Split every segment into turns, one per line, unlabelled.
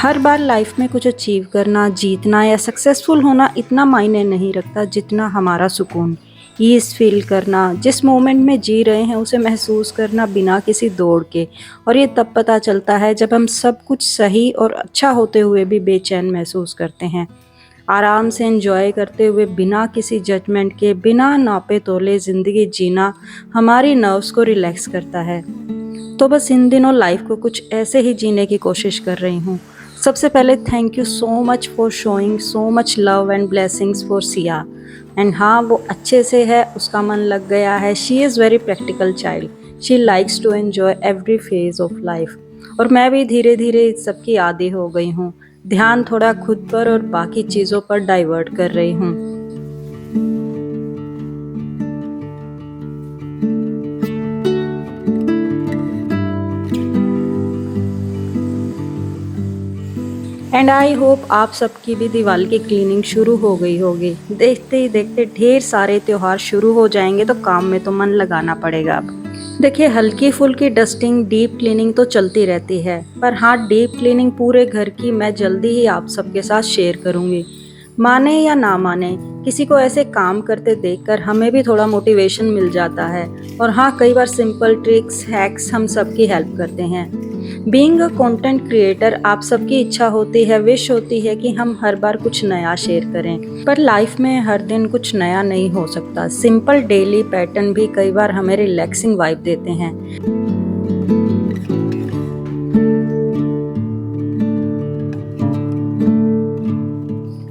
हर बार life में कुछ achieve करना, जीतना या सक्सेसफुल होना इतना मायने नहीं रखता जितना हमारा सुकून। ईज़ फील करना, जिस मोमेंट में जी रहे हैं उसे महसूस करना बिना किसी दौड़ के। और ये तब पता चलता है जब हम सब कुछ सही और अच्छा होते हुए भी बेचैन महसूस करते हैं। आराम से एंजॉय करते हुए बिना किसी जजमेंट के, बिना नापे तोले ज़िंदगी जीना हमारी नर्व्स को रिलैक्स करता है। तो बस इन दिनों लाइफ को कुछ ऐसे ही जीने की कोशिश कर रही हूँ। सबसे पहले thank you so much for showing so much love and blessings for Siya. And हाँ, वो अच्छे से है, उसका मन लग गया है। She is very practical child, she likes to enjoy every phase of life. और मैं भी धीरे धीरे इस सबकी आदी हो गई हूँ। ध्यान थोड़ा खुद पर और बाकी चीज़ों पर डाइवर्ट कर रही हूँ। एंड आई होप आप सबकी भी दिवाली की क्लीनिंग शुरू हो गई होगी। देखते ही देखते ढेर सारे त्योहार शुरू हो जाएंगे तो काम में तो मन लगाना पड़ेगा अब। देखिए, हल्की फुल्की डस्टिंग, डीप क्लीनिंग तो चलती रहती है, पर हाँ, डीप क्लीनिंग पूरे घर की मैं जल्दी ही आप सबके साथ शेयर करूंगी। माने या ना माने, किसी को ऐसे काम करते देखकर हमें भी थोड़ा मोटिवेशन मिल जाता है। और हाँ, कई बार सिंपल ट्रिक्स, हैक्स हम सबकी हेल्प करते हैं। बीइंग अ कंटेंट क्रिएटर, आप सबकी इच्छा होती है, विश होती है कि हम हर बार कुछ नया शेयर करें, पर लाइफ में हर दिन कुछ नया नहीं हो सकता। सिंपल डेली पैटर्न भी कई बार हमें रिलैक्सिंग वाइब देते हैं।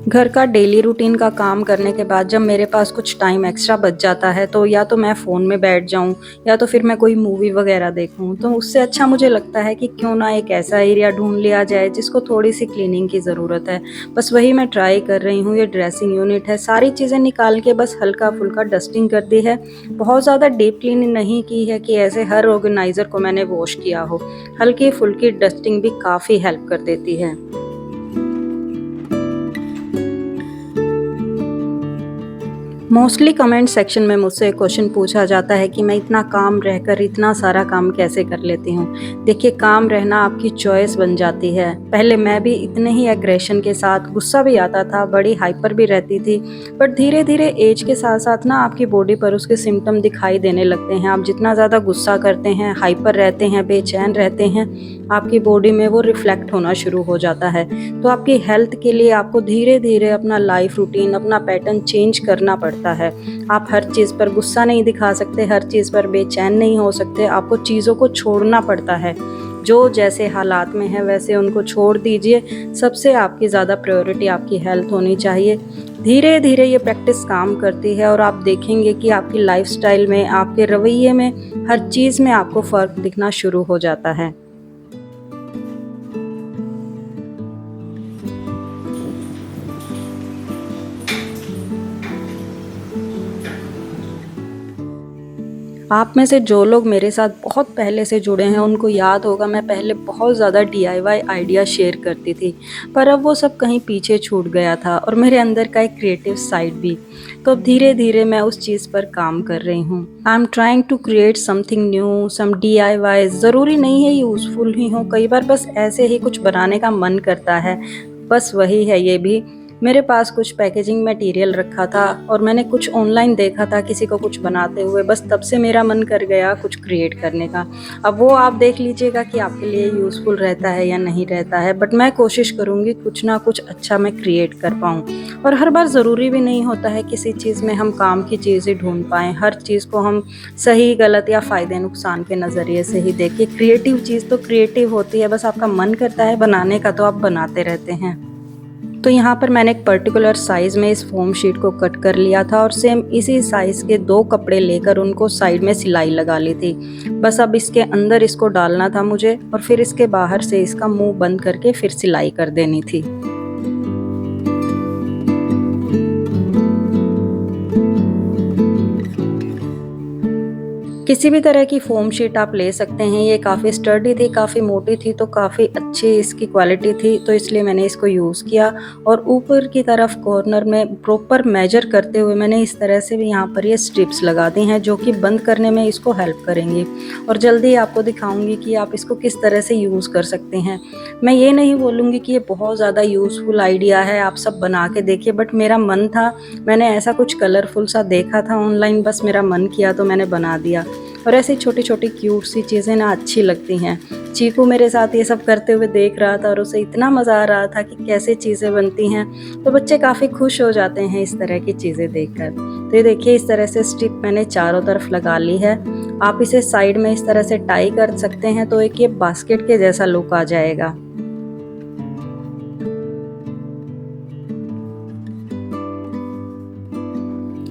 घर का डेली रूटीन का काम करने के बाद जब मेरे पास कुछ टाइम एक्स्ट्रा बच जाता है तो या तो मैं फ़ोन में बैठ जाऊं या तो फिर मैं कोई मूवी वगैरह देखूं। तो उससे अच्छा मुझे लगता है कि क्यों ना एक ऐसा एरिया ढूंढ लिया जाए जिसको थोड़ी सी क्लीनिंग की ज़रूरत है। बस वही मैं ट्राई कर रही हूँ। ये ड्रेसिंग यूनिट है, सारी चीज़ें निकाल के बस हल्का फुल्का डस्टिंग कर दी है। बहुत ज़्यादा डीप क्लीनिंग नहीं की है कि ऐसे हर ऑर्गेनाइज़र को मैंने वॉश किया हो। हल्की फुल्की डस्टिंग भी काफ़ी हेल्प कर देती है। मोस्टली कमेंट सेक्शन में मुझसे एक क्वेश्चन पूछा जाता है कि मैं इतना काम रहकर इतना सारा काम कैसे कर लेती हूँ। देखिए, काम रहना आपकी चॉइस बन जाती है। पहले मैं भी इतने ही एग्रेशन के साथ, गुस्सा भी आता था, बड़ी हाइपर भी रहती थी। पर धीरे धीरे एज के साथ साथ ना आपकी बॉडी पर उसके सिम्टम दिखाई देने लगते हैं। आप जितना ज़्यादा गुस्सा करते हैं, हाइपर रहते हैं, बेचैन रहते हैं, आपकी बॉडी में वो रिफ्लेक्ट होना शुरू हो जाता है। तो आपकी हेल्थ के लिए आपको धीरे धीरे अपना लाइफ रूटीन, अपना पैटर्न चेंज करना पड़ता है। आप हर चीज़ पर गुस्सा नहीं दिखा सकते, हर चीज़ पर बेचैन नहीं हो सकते। आपको चीज़ों को छोड़ना पड़ता है। जो जैसे हालात में है वैसे उनको छोड़ दीजिए। सबसे आपकी ज़्यादा प्रायोरिटी आपकी हेल्थ होनी चाहिए। धीरे धीरे ये प्रैक्टिस काम करती है और आप देखेंगे कि आपकी लाइफस्टाइल में, आपके रवैये में, हर चीज़ में आपको फ़र्क दिखना शुरू हो जाता है। आप में से जो लोग मेरे साथ बहुत पहले से जुड़े हैं उनको याद होगा, मैं पहले बहुत ज़्यादा डीआईवाई आइडिया शेयर करती थी, पर अब वो सब कहीं पीछे छूट गया था और मेरे अंदर का एक क्रिएटिव साइड भी। तो अब धीरे धीरे मैं उस चीज़ पर काम कर रही हूँ। I am trying to create something new, some DIY. ज़रूरी नहीं है यूज़फुल ही हो, कई बार बस ऐसे ही कुछ बनाने का मन करता है। बस वही है ये भी। मेरे पास कुछ पैकेजिंग मटेरियल रखा था और मैंने कुछ ऑनलाइन देखा था किसी को कुछ बनाते हुए, बस तब से मेरा मन कर गया कुछ क्रिएट करने का। अब वो आप देख लीजिएगा कि आपके लिए यूज़फुल रहता है या नहीं रहता है, बट मैं कोशिश करूँगी कुछ ना कुछ अच्छा मैं क्रिएट कर पाऊँ। और हर बार ज़रूरी भी नहीं होता है किसी चीज़ में हम काम की चीज़ ही ढूंढ पाएँ। हर चीज़ को हम सही गलत या फ़ायदे नुकसान के नज़रिए से ही देखें। क्रिएटिव चीज़ तो क्रिएटिव होती है, बस आपका मन करता है बनाने का तो आप बनाते रहते हैं। तो यहाँ पर मैंने एक पर्टिकुलर साइज़ में इस फोम शीट को कट कर लिया था और सेम इसी साइज़ के 2 कपड़े लेकर उनको साइड में सिलाई लगा ली थी। बस अब इसके अंदर इसको डालना था मुझे और फिर इसके बाहर से इसका मुंह बंद करके फिर सिलाई कर देनी थी। किसी भी तरह की फ़ोम शीट आप ले सकते हैं। ये काफ़ी स्टर्डी थी, काफ़ी मोटी थी, तो काफ़ी अच्छी इसकी क्वालिटी थी, तो इसलिए मैंने इसको यूज़ किया। और ऊपर की तरफ कॉर्नर में प्रॉपर मेजर करते हुए मैंने इस तरह से भी यहाँ पर ये स्ट्रिप्स लगा दी हैं, जो कि बंद करने में इसको हेल्प करेंगी। और जल्दी आपको दिखाऊंगी कि आप इसको किस तरह से यूज़ कर सकते हैं। मैं ये नहीं बोलूँगी कि ये बहुत ज़्यादा यूज़फुल आइडिया है, आप सब बना के देखिए, बट मेरा मन था, मैंने ऐसा कुछ कलरफुल सा देखा था ऑनलाइन, बस मेरा मन किया तो मैंने बना दिया। और ऐसी छोटी छोटी क्यूट सी चीज़ें ना अच्छी लगती हैं। चीकू मेरे साथ ये सब करते हुए देख रहा था और उसे इतना मज़ा आ रहा था कि कैसे चीज़ें बनती हैं, तो बच्चे काफ़ी खुश हो जाते हैं इस तरह की चीज़ें देखकर। तो ये देखिए, इस तरह से स्ट्रिप मैंने चारों तरफ लगा ली है। आप इसे साइड में इस तरह से टाई कर सकते हैं, तो एक ये बास्केट के जैसा लुक आ जाएगा।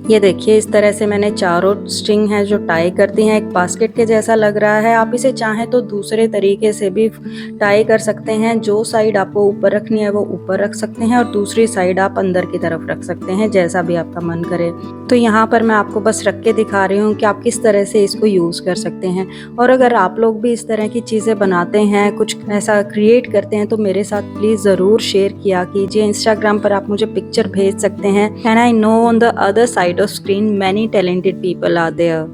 ये देखिए, इस तरह से मैंने चारों स्ट्रिंग है जो टाई करती हैं, एक बास्केट के जैसा लग रहा है। आप इसे चाहें तो दूसरे तरीके से भी टाई कर सकते हैं। जो साइड आपको ऊपर रखनी है वो ऊपर रख सकते हैं और दूसरी साइड आप अंदर की तरफ रख सकते हैं, जैसा भी आपका मन करे। तो यहाँ पर मैं आपको बस रख के दिखा रही हूँ कि आप किस तरह से इसको यूज़ कर सकते हैं। और अगर आप लोग भी इस तरह की चीज़ें बनाते हैं, कुछ ऐसा क्रिएट करते हैं, तो मेरे साथ प्लीज़ ज़रूर शेयर किया कीजिए। इंस्टाग्राम पर आप मुझे पिक्चर भेज सकते हैं। And I know on the other side of screen many talented people are there.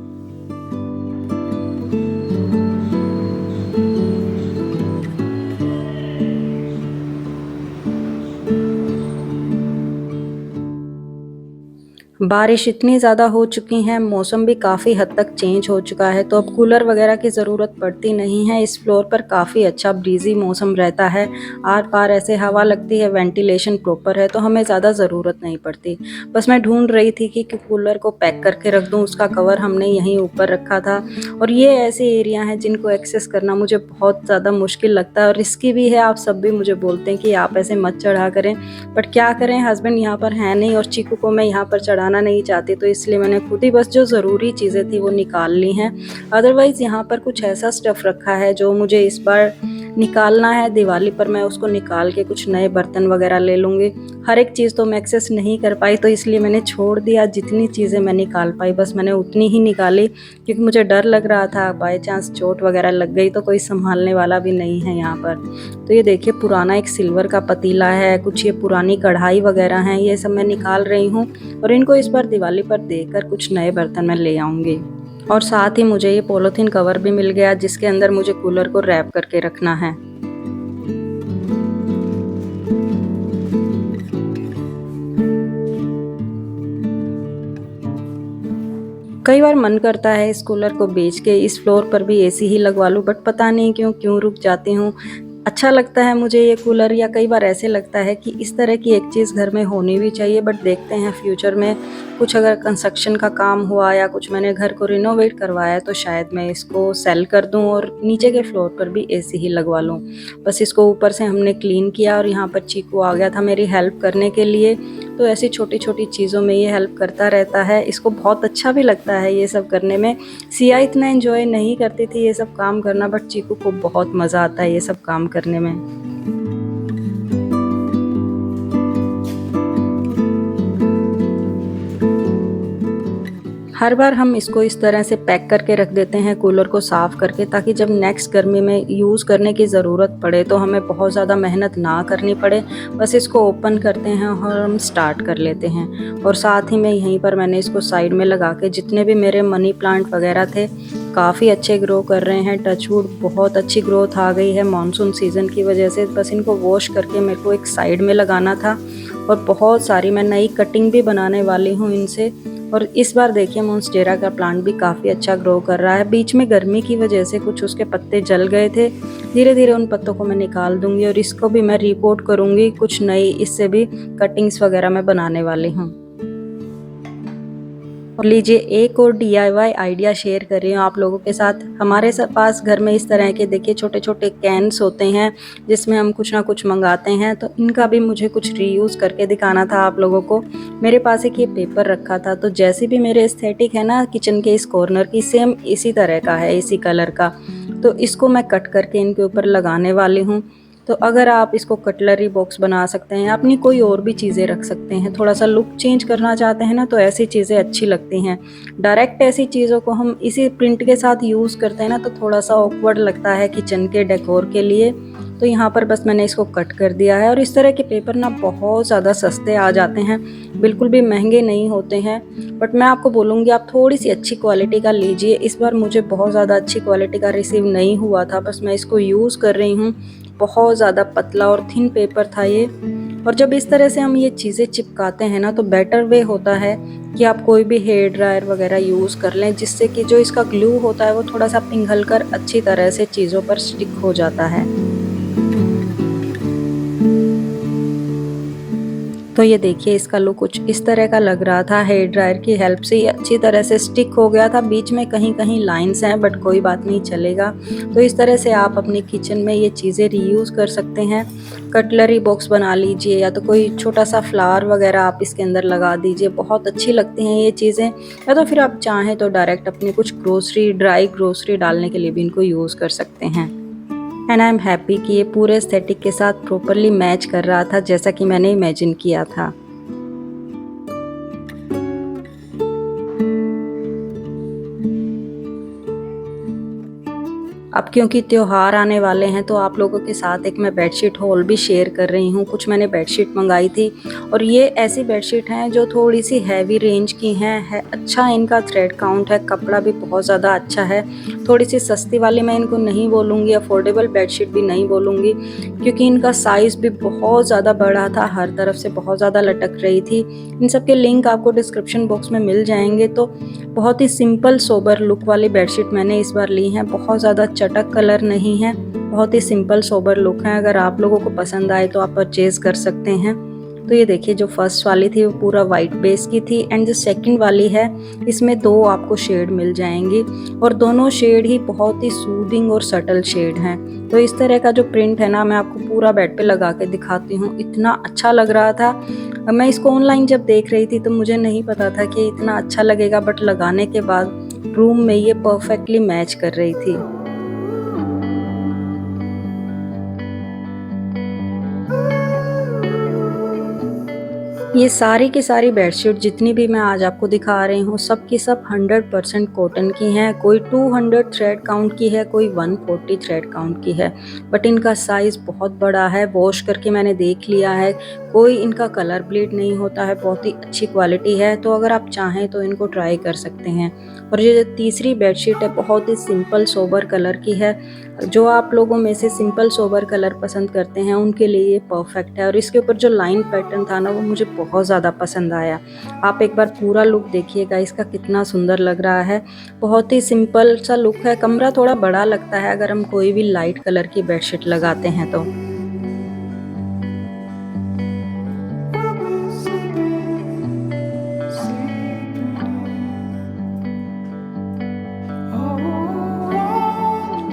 बारिश इतनी ज़्यादा हो चुकी है, मौसम भी काफ़ी हद तक चेंज हो चुका है, तो अब कूलर वगैरह की ज़रूरत पड़ती नहीं है। इस फ्लोर पर काफ़ी अच्छा ब्रीज़ी मौसम रहता है, आर पार ऐसे हवा लगती है, वेंटिलेशन प्रॉपर है, तो हमें ज़्यादा ज़रूरत नहीं पड़ती। बस मैं ढूंढ रही थी कि कूलर को पैक करके रख दूँ, उसका कवर हमने यहीं ऊपर रखा था। और ये ऐसे एरिया हैं जिनको एक्सेस करना मुझे बहुत ज़्यादा मुश्किल लगता है और रिस्की भी है। आप सब भी मुझे बोलते हैं कि आप ऐसे मत चढ़ा करें, बट क्या करें, हस्बैंड यहाँ पर है नहीं और चीकू को मैं यहाँ पर चढ़ाना नहीं चाहती, तो इसलिए मैंने खुद ही बस जो ज़रूरी चीज़ें थी वो निकाल ली हैं। अदरवाइज़ यहाँ पर कुछ ऐसा स्टफ़ रखा है जो मुझे इस बार निकालना है। दिवाली पर मैं उसको निकाल के कुछ नए बर्तन वगैरह ले लूँगी। हर एक चीज़ तो मैं एक्सेस नहीं कर पाई, तो इसलिए मैंने छोड़ दिया। जितनी चीज़ें मैं निकाल पाई बस मैंने उतनी ही निकाली, क्योंकि मुझे डर लग रहा था बाय चांस चोट वगैरह लग गई तो कोई संभालने वाला भी नहीं है यहाँ पर। तो ये देखिए, पुराना एक सिल्वर का पतीला है, कुछ ये पुरानी कढ़ाई वगैरह हैं, ये सब मैं निकाल रही हूँ और इनको इस बार दिवाली पर देकर कुछ नए बर्तन मैं ले आऊँगी। और साथ ही मुझे ये पॉलीथीन कवर भी मिल गया, जिसके अंदर मुझे कूलर को रैप करके रखना है। कई बार मन करता है इस कूलर को बेच के इस फ्लोर पर भी एसी ही लगवा लूँ, बट पता नहीं क्यों रुक जाती हूँ। अच्छा लगता है मुझे ये कूलर, या कई बार ऐसे लगता है कि इस तरह की एक चीज़ घर में होनी भी चाहिए, बट देखते हैं फ्यूचर में कुछ अगर कंस्ट्रक्शन का काम हुआ या कुछ मैंने घर को रिनोवेट करवाया तो शायद मैं इसको सेल कर दूं और नीचे के फ्लोर पर भी एसी ही लगवा लूं। बस इसको ऊपर से हमने क्लीन किया और यहाँ पर चीकू आ गया था मेरी हेल्प करने के लिए। तो ऐसी छोटी छोटी चीज़ों में ये हेल्प करता रहता है, इसको बहुत अच्छा भी लगता है ये सब करने में। सिया इतना एंजॉय नहीं करती थी ये सब काम करना, बट चीकू को बहुत मज़ा आता है ये सब काम करने में। हर बार हम इसको इस तरह से पैक करके रख देते हैं कूलर को साफ़ करके, ताकि जब नेक्स्ट गर्मी में यूज़ करने की ज़रूरत पड़े तो हमें बहुत ज़्यादा मेहनत ना करनी पड़े। बस इसको ओपन करते हैं और हम स्टार्ट कर लेते हैं। और साथ ही में यहीं पर मैंने इसको साइड में लगा के, जितने भी मेरे मनी प्लांट वगैरह थे काफ़ी अच्छे ग्रो कर रहे हैं, टचवुड बहुत अच्छी ग्रोथ आ गई है मॉनसून सीज़न की वजह से। बस इनको वॉश करके मेरे को एक साइड में लगाना था और बहुत सारी मैं नई कटिंग भी बनाने वाली हूँ इनसे। और इस बार देखिए, मोन्स्टेरा का प्लांट भी काफ़ी अच्छा ग्रो कर रहा है। बीच में गर्मी की वजह से कुछ उसके पत्ते जल गए थे, धीरे धीरे उन पत्तों को मैं निकाल दूंगी और इसको भी मैं रिपोर्ट करूंगी, कुछ नई इससे भी कटिंग्स वगैरह मैं बनाने वाली हूँ। और लीजिए, एक और DIY आइडिया शेयर कर रही हूँ आप लोगों के साथ। हमारे पास घर में इस तरह के देखिए छोटे छोटे कैन्स होते हैं जिसमें हम कुछ ना कुछ मंगाते हैं, तो इनका भी मुझे कुछ रीयूज़ करके दिखाना था आप लोगों को। मेरे पास एक ये पेपर रखा था, तो जैसे भी मेरे एस्थेटिक है ना किचन के इस कॉर्नर की, सेम इसी तरह का है, इसी कलर का। तो इसको मैं कट करके इनके ऊपर लगाने वाली हूँ। तो अगर आप इसको कटलरी बॉक्स बना सकते हैं, अपनी कोई और भी चीज़ें रख सकते हैं, थोड़ा सा लुक चेंज करना चाहते हैं ना तो ऐसी चीज़ें अच्छी लगती हैं। डायरेक्ट ऐसी चीज़ों को हम इसी प्रिंट के साथ यूज़ करते हैं ना तो थोड़ा सा ऑकवर्ड लगता है किचन के डेकोर के लिए। तो यहाँ पर बस मैंने इसको कट कर दिया है। और इस तरह के पेपर ना बहुत ज़्यादा सस्ते आ जाते हैं, बिल्कुल भी महंगे नहीं होते हैं। बट मैं आपको बोलूँगी आप थोड़ी सी अच्छी क्वालिटी का लीजिए। इस बार मुझे बहुत ज़्यादा अच्छी क्वालिटी का रिसीव नहीं हुआ था, बस मैं इसको यूज़ कर रही हूँ। बहुत ज़्यादा पतला और थिन पेपर था ये। और जब इस तरह से हम ये चीज़ें चिपकाते हैं ना तो बेटर वे होता है कि आप कोई भी हेयर ड्रायर वगैरह यूज़ कर लें, जिससे कि जो इसका ग्लू होता है वो थोड़ा सा पिघल कर अच्छी तरह से चीज़ों पर स्टिक हो जाता है। तो ये देखिए इसका लुक कुछ इस तरह का लग रहा था। हेयर ड्रायर की हेल्प से ये अच्छी तरह से स्टिक हो गया था। बीच में कहीं कहीं लाइंस हैं बट कोई बात नहीं, चलेगा। तो इस तरह से आप अपनी किचन में ये चीज़ें रीयूज़ कर सकते हैं। कटलरी बॉक्स बना लीजिए या तो कोई छोटा सा फ्लावर वगैरह आप इसके अंदर लगा दीजिए, बहुत अच्छी लगती हैं ये चीज़ें। या तो फिर आप चाहें तो डायरेक्ट अपनी कुछ ग्रोसरी, ड्राई ग्रोसरी डालने के लिए भी इनको यूज़ कर सकते हैं। एंड आई एम हैप्पी कि ये पूरे एस्थेटिक के साथ प्रॉपरली मैच कर रहा था जैसा कि मैंने इमेजिन किया था। अब क्योंकि त्योहार आने वाले हैं तो आप लोगों के साथ एक मैं बेडशीट हॉल भी शेयर कर रही हूँ। कुछ मैंने बेडशीट मंगाई थी और ये ऐसी बेडशीट हैं जो थोड़ी सी हैवी रेंज की हैं। है अच्छा इनका थ्रेड काउंट है, कपड़ा भी बहुत ज़्यादा अच्छा है। थोड़ी सी सस्ती वाली मैं इनको नहीं बोलूँगी, अफोर्डेबल बेडशीट भी नहीं बोलूँगी, क्योंकि इनका साइज़ भी बहुत ज़्यादा बड़ा था, हर तरफ से बहुत ज़्यादा लटक रही थी। इन सब के लिंक आपको डिस्क्रिप्शन बॉक्स में मिल जाएंगे। तो बहुत ही सिंपल सोबर लुक वाली बेडशीट मैंने इस बार ली है। बहुत ज़्यादा चटक कलर नहीं है, बहुत ही सिंपल सोबर लुक है। अगर आप लोगों को पसंद आए तो आप परचेज कर सकते हैं। तो ये देखिए जो फर्स्ट वाली थी वो पूरा वाइट बेस की थी एंड जो सेकंड वाली है इसमें दो आपको शेड मिल जाएंगी और दोनों शेड ही बहुत ही सूदिंग और सटल शेड हैं। तो इस तरह का जो प्रिंट है ना मैं आपको पूरा बेड पे लगा के दिखाती हूँ। इतना अच्छा लग रहा था। मैं इसको ऑनलाइन जब देख रही थी तो मुझे नहीं पता था कि इतना अच्छा लगेगा, बट लगाने के बाद रूम में ये परफेक्टली मैच कर रही थी। ये सारी की सारी बेडशीट जितनी भी मैं आज आपको दिखा रही हूँ सब की सब 100% कॉटन की हैं। कोई 200 थ्रेड काउंट की है, कोई 140 थ्रेड काउंट की है, बट इनका साइज़ बहुत बड़ा है। वॉश करके मैंने देख लिया है, कोई इनका कलर ब्लीड नहीं होता है, बहुत ही अच्छी क्वालिटी है। तो अगर आप चाहें तो इनको ट्राई कर सकते हैं। और ये जो तीसरी बेडशीट है बहुत ही सिंपल सोबर कलर की है। जो आप लोगों में से सिंपल सोबर कलर पसंद करते हैं उनके लिए ये परफेक्ट है। और इसके ऊपर जो लाइन पैटर्न था ना वो मुझे बहुत ज़्यादा पसंद आया। आप एक बार पूरा लुक देखिएगा इसका, कितना सुंदर लग रहा है। बहुत ही सिंपल सा लुक है। कमरा थोड़ा बड़ा लगता है अगर हम कोई भी लाइट कलर की बेडशीट लगाते हैं तो।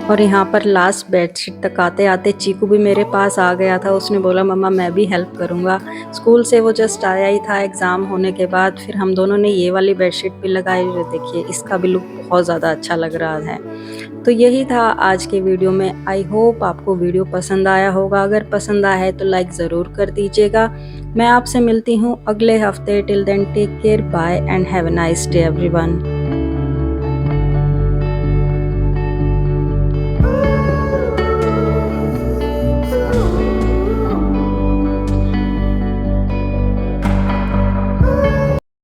और यहाँ पर लास्ट बेडशीट तक आते आते चीकू भी मेरे पास आ गया था। उसने बोला मम्मा मैं भी हेल्प करूँगा। स्कूल से वो जस्ट आया ही था एग्ज़ाम होने के बाद। फिर हम दोनों ने ये वाली बेडशीट भी लगाई। देखिए इसका भी लुक बहुत ज़्यादा अच्छा लग रहा है। तो यही था आज के वीडियो में। आई होप आपको वीडियो पसंद आया होगा। अगर पसंद आया है तो लाइक ज़रूर कर दीजिएगा। मैं आपसे मिलती हूँ अगले हफ्ते। Till then take care, bye and have a nice day everyone.